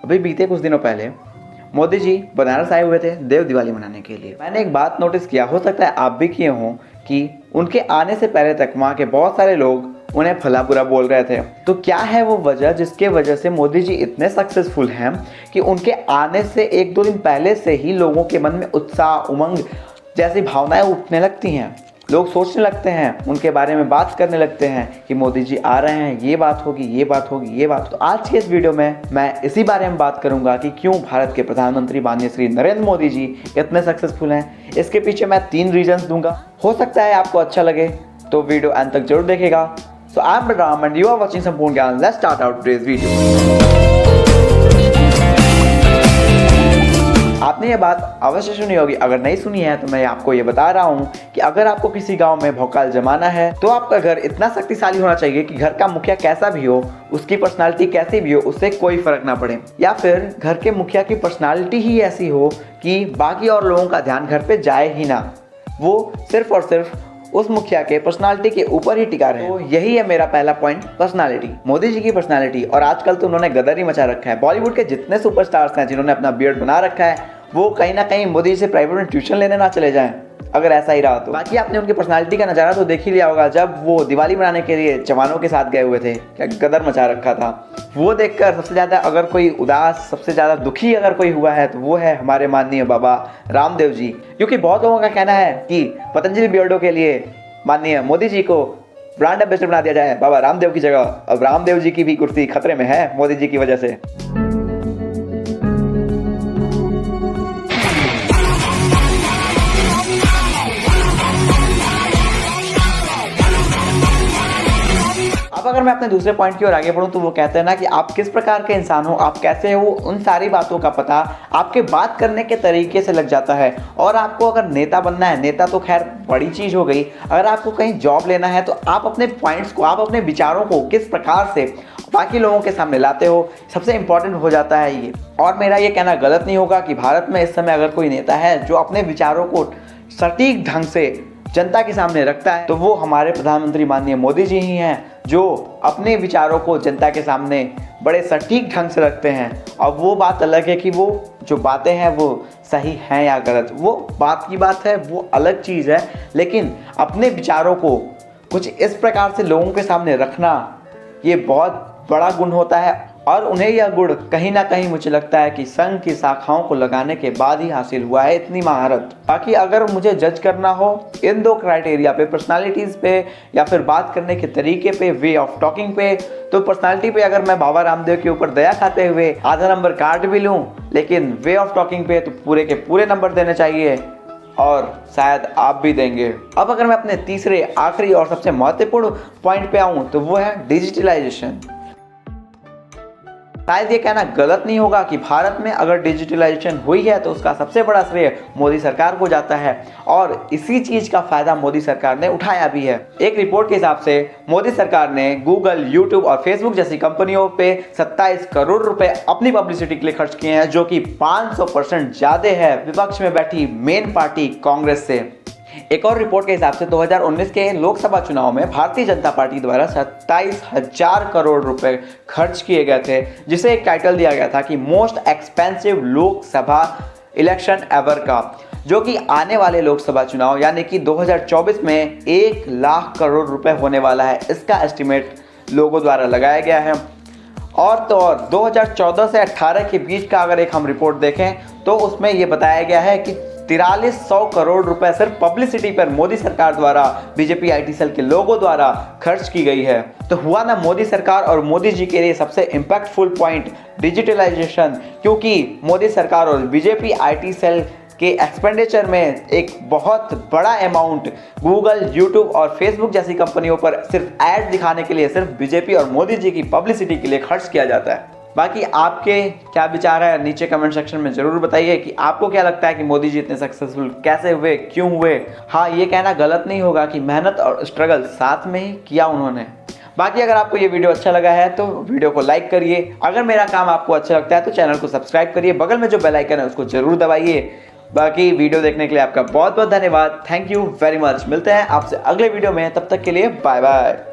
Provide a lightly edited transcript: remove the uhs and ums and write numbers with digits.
अभी बीते कुछ दिनों पहले मोदी जी बनारस आए हुए थे देव दिवाली मनाने के लिए। मैंने एक बात नोटिस किया, हो सकता है आप भी किए हों, कि उनके आने से पहले तक वहाँ के बहुत सारे लोग उन्हें भला बुरा बोल रहे थे। तो क्या है वो वजह जिसके वजह से मोदी जी इतने सक्सेसफुल हैं कि उनके आने से एक दो दिन पहले से ही लोगों के मन में उत्साह, उमंग जैसी भावनाएं उठने लगती हैं। लोग सोचने लगते हैं, उनके बारे में बात करने लगते हैं कि मोदी जी आ रहे हैं, ये बात होगी, ये बात होगी, ये बात। तो आज के इस वीडियो में मैं इसी बारे में बात करूंगा कि क्यों भारत के प्रधानमंत्री माननीय श्री नरेंद्र मोदी जी इतने सक्सेसफुल हैं। इसके पीछे मैं 3 रीजंस दूंगा। हो सकता है आपको अच्छा लगे, तो वीडियो अंत तक जरूर देखेगा। So I am Ram and you are watching Sampurna Gyan. Let's start out today's video. आपने ये बात अवश्य सुनी होगी, अगर नहीं सुनी है तो मैं आपको ये बता रहा हूँ कि अगर आपको किसी गांव में भौकाल जमाना है तो आपका घर इतना शक्तिशाली होना चाहिए कि घर का मुखिया कैसा भी हो, उसकी पर्सनालिटी कैसी भी हो, उससे कोई फर्क ना पड़े। या फिर घर के मुखिया की पर्सनालिटी ही ऐसी हो कि बाकी और लोगों का ध्यान घर पे जाए ही ना, वो सिर्फ और सिर्फ उस मुखिया के पर्सनालिटी के ऊपर ही टिका रहे। तो यही है मेरा पहला पॉइंट, पर्सनालिटी। मोदी जी की पर्सनालिटी। और आजकल तो उन्होंने गदर ही मचा रखा है। बॉलीवुड के जितने सुपरस्टार्स हैं जिन्होंने अपना बियर्ड बना रखा है, वो कहीं ना कहीं मोदी जी से प्राइवेट में ट्यूशन लेने ना चले जाएं, अगर ऐसा ही रहा तो। बाकी आपने उनकी पर्सनालिटी का नज़ारा तो देख ही लिया होगा, जब वो दिवाली मनाने के लिए जवानों के साथ गए हुए थे, क्या गदर मचा रखा था। वो देखकर सबसे ज़्यादा अगर कोई उदास, सबसे ज़्यादा दुखी अगर कोई हुआ है तो वो है हमारे माननीय बाबा रामदेव जी। क्योंकि बहुत लोगों का कहना है कि पतंजलि बियर्डो के लिए माननीय मोदी जी को ब्रांड एम्बेसडर बना दिया जाए बाबा रामदेव की जगह। अब रामदेव जी की भी कुर्सी खतरे में है मोदी जी की वजह से। अब अगर मैं अपने दूसरे पॉइंट की ओर आगे बढ़ूं तो वो कहते हैं ना कि आप किस प्रकार के इंसान हो, आप कैसे हो, उन सारी बातों का पता आपके बात करने के तरीके से लग जाता है। और आपको अगर नेता बनना है, नेता तो खैर बड़ी चीज़ हो गई, अगर आपको कहीं जॉब लेना है तो आप अपने पॉइंट्स को, आप अपने विचारों को किस प्रकार से बाकी लोगों के सामने लाते हो, सबसे इंपॉर्टेंट हो जाता है ये। और मेरा ये कहना गलत नहीं होगा कि भारत में इस समय अगर कोई नेता है जो अपने विचारों को सटीक ढंग से जनता के सामने रखता है तो वो हमारे प्रधानमंत्री माननीय मोदी जी ही हैं, जो अपने विचारों को जनता के सामने बड़े सटीक ढंग से रखते हैं। अब वो बात अलग है कि वो जो बातें हैं वो सही हैं या गलत, वो बात की बात है, वो अलग चीज़ है। लेकिन अपने विचारों को कुछ इस प्रकार से लोगों के सामने रखना, ये बहुत बड़ा गुण होता है। और उन्हें यह गुण कहीं ना कहीं मुझे लगता है कि संघ की शाखाओं को लगाने के बाद ही हासिल हुआ है, इतनी महारत। बाकी अगर मुझे जज करना हो इन 2 क्राइटेरिया पे, पर्सनालिटीज़ पे या फिर बात करने के तरीके पे, वे ऑफ टॉकिंग पे, तो पर्सनालिटी पे अगर मैं बाबा रामदेव के ऊपर दया खाते हुए आधा नंबर काट भी लूँ, लेकिन वे ऑफ टॉकिंग पे तो पूरे के पूरे नंबर देने चाहिए, और शायद आप भी देंगे। अब अगर मैं अपने तीसरे, आखिरी और सबसे महत्वपूर्ण पॉइंट पे आऊँ तो वो है डिजिटलाइजेशन। शायद ये कहना गलत नहीं होगा कि भारत में अगर डिजिटलाइजेशन हुई है तो उसका सबसे बड़ा श्रेय मोदी सरकार को जाता है, और इसी चीज़ का फायदा मोदी सरकार ने उठाया भी है। एक रिपोर्ट के हिसाब से मोदी सरकार ने गूगल, यूट्यूब और फेसबुक जैसी कंपनियों पे 27 करोड़ रुपए अपनी पब्लिसिटी के लिए खर्च किए हैं, जो कि 500% ज़्यादा है विपक्ष में बैठी मेन पार्टी कांग्रेस से। एक और रिपोर्ट के हिसाब से 2019 के लोकसभा चुनाव में भारतीय जनता पार्टी द्वारा 27,000 करोड़ रुपए खर्च किए गए थे, जिसे एक टाइटल दिया गया था कि most expensive Lok Sabha election ever का, जो कि आने वाले लोकसभा चुनाव यानी कि 2024 में 1 लाख करोड़ रुपए होने वाला है। इसका एस्टिमेट लोगों द्वारा लगाया गया है। और तो और 2014 से 18 के बीच का अगर एक हम रिपोर्ट देखें तो उसमें ये बताया गया है कि 4300 करोड़ रुपए सिर्फ पब्लिसिटी पर मोदी सरकार द्वारा, बीजेपी आईटी सेल के लोगों द्वारा खर्च की गई है। तो हुआ ना मोदी सरकार और मोदी जी के लिए सबसे इम्पैक्टफुल पॉइंट डिजिटलाइजेशन, क्योंकि मोदी सरकार और बीजेपी आईटी सेल के एक्सपेंडिचर में एक बहुत बड़ा अमाउंट गूगल, यूट्यूब और फेसबुक जैसी कंपनियों पर सिर्फ ऐड दिखाने के लिए, सिर्फ बीजेपी और मोदी जी की पब्लिसिटी के लिए खर्च किया जाता है। बाकी आपके क्या विचार है नीचे कमेंट सेक्शन में ज़रूर बताइए कि आपको क्या लगता है कि मोदी जी इतने सक्सेसफुल कैसे हुए, क्यों हुए। हाँ, ये कहना गलत नहीं होगा कि मेहनत और स्ट्रगल साथ में ही किया उन्होंने। बाकी अगर आपको ये वीडियो अच्छा लगा है तो वीडियो को लाइक करिए। अगर मेरा काम आपको अच्छा लगता है तो चैनल को सब्सक्राइब करिए, बगल में जो बेल आइकन है उसको जरूर दबाइए। बाकी वीडियो देखने के लिए आपका बहुत बहुत धन्यवाद। Thank you very much. मिलते हैं आपसे अगले वीडियो में, तब तक के लिए बाय बाय।